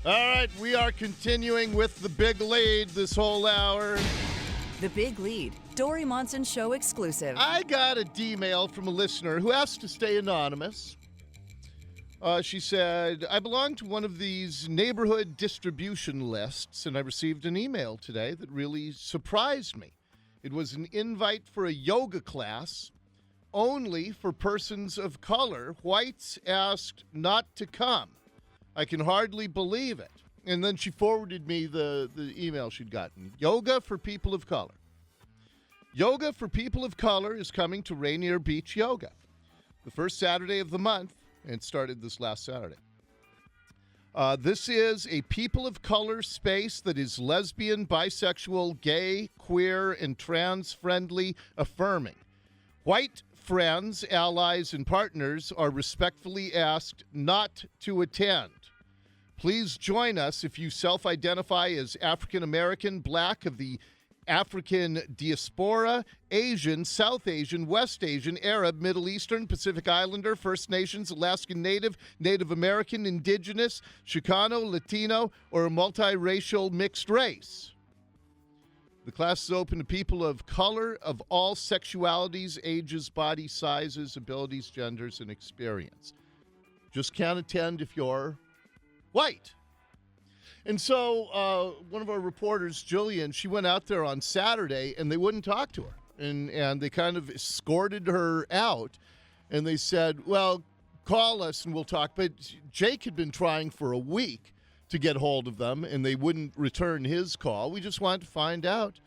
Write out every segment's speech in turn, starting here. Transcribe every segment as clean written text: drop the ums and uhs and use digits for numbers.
All right, we are continuing with the big lead this whole hour. The Big Lead, Dory Monson Show exclusive. I got a D-mail from a listener who asked to stay anonymous. She said, I belong to one of these neighborhood distribution lists, and I received an email today that really surprised me. It was an invite for a yoga class only for persons of color. Whites asked not to come. I can hardly believe it. And then she forwarded me the email she'd gotten. Yoga for people of color. Yoga for people of color is coming to Rainier Beach Yoga. The first Saturday of the month, and it started this last Saturday. This is a people of color space that is lesbian, bisexual, gay, queer, and trans-friendly, affirming. White friends, allies, and partners are respectfully asked not to attend. Please join us if you self-identify as African American, Black, of the African diaspora, Asian, South Asian, West Asian, Arab, Middle Eastern, Pacific Islander, First Nations, Alaskan Native, Native American, Indigenous, Chicano, Latino, or a multiracial mixed race. The class is open to people of color of all sexualities, ages, body sizes, abilities, genders, and experience. Just can't attend if you're white. And so one of our reporters, Jillian, she went out there on Saturday, and they wouldn't talk to her. And they kind of escorted her out, and they said, well, call us and we'll talk. But Jake had been trying for a week to get hold of them, and they wouldn't return his call. We just wanted to find out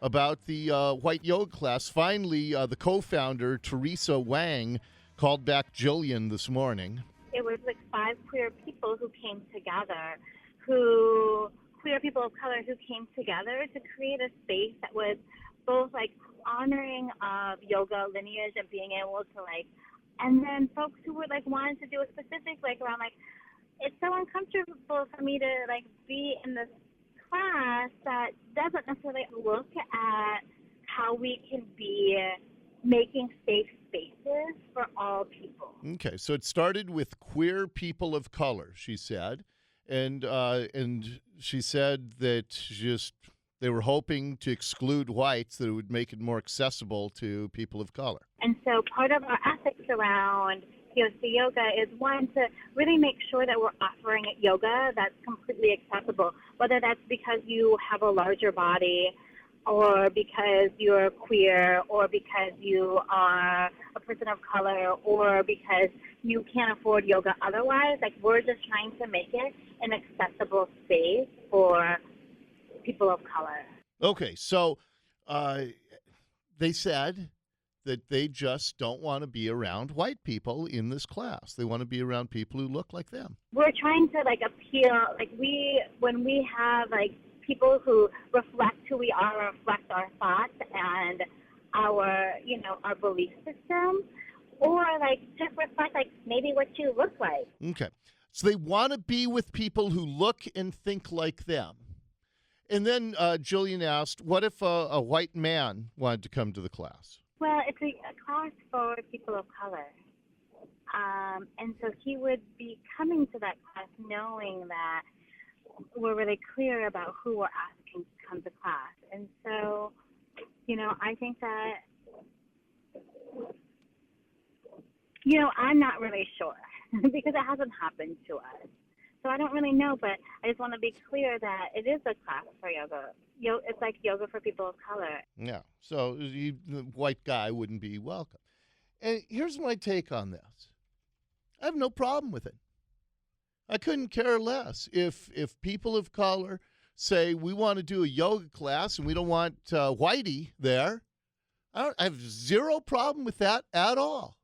about the white yoga class. Finally, the co-founder, Teresa Wang, called back Jillian this morning. It was like 5 queer people who came together, queer people of color who came together to create a space that was both like honoring of yoga lineage and being able to and then folks who would wanted to do a specific around it's so uncomfortable for me to be in this class that doesn't necessarily look at how we can be making safe spaces for all people. Okay, so it started with queer people of color, she said, and she said that they were hoping to exclude whites, that it would make it more accessible to people of color. And so part of our ethics around POC yoga is one, to really make sure that we're offering yoga that's completely accessible, whether that's because you have a larger body or because you're queer or because you are a person of color or because you can't afford yoga otherwise. We're just trying to make it an accessible space for people of color. Okay, so they said that they just don't want to be around white people in this class. They want to be around people who look like them. We're trying to appeal, when we have people who reflect who we are, reflect our thoughts and our belief system, or just reflect maybe what you look like. Okay. So they want to be with people who look and think like them. And then Jillian asked, what if a white man wanted to come to the class? Well, it's a class for people of color. And so he would be coming to that class knowing that we're really clear about who we're asking to come to class. And so, I think that, I'm not really sure because it hasn't happened to us. So I don't really know, but I just want to be clear that it is a class for yoga. It's like yoga for people of color. Yeah, so the white guy wouldn't be welcome. And here's my take on this. I have no problem with it. I couldn't care less if people of color say we want to do a yoga class and we don't want whitey there. I have zero problem with that at all.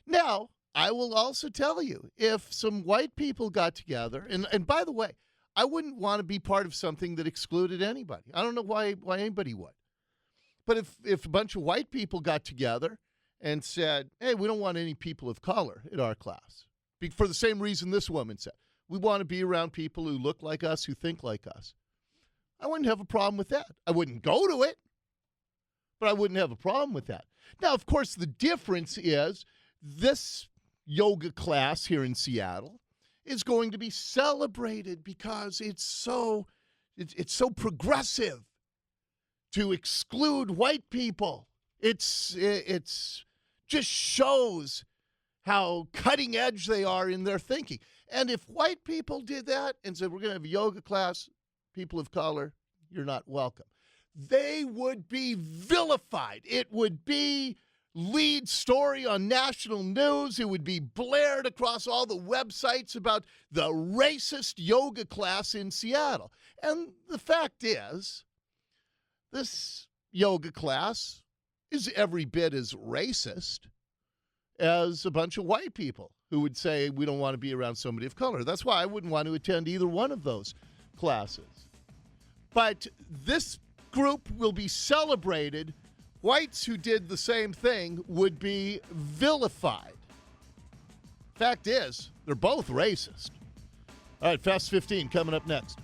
Now, I will also tell you, if some white people got together, and by the way, I wouldn't want to be part of something that excluded anybody. I don't know why anybody would. But if a bunch of white people got together and said, hey, we don't want any people of color in our class, for the same reason this woman said, we want to be around people who look like us, who think like us, I wouldn't have a problem with that. I wouldn't go to it, but I wouldn't have a problem with that. Now, of course, the difference is this yoga class here in Seattle is going to be celebrated because it's so progressive to exclude white people. It's just shows how cutting edge they are in their thinking. And if white people did that and said, we're going to have a yoga class, people of color, you're not welcome, they would be vilified. It would be lead story on national news. It would be blared across all the websites about the racist yoga class in Seattle. And the fact is, this yoga class is every bit as racist as a bunch of white people who would say, we don't want to be around somebody of color. That's why I wouldn't want to attend either one of those classes. But this group will be celebrated. Whites who did the same thing would be vilified. Fact is, they're both racist. All right, Fast 15 coming up next.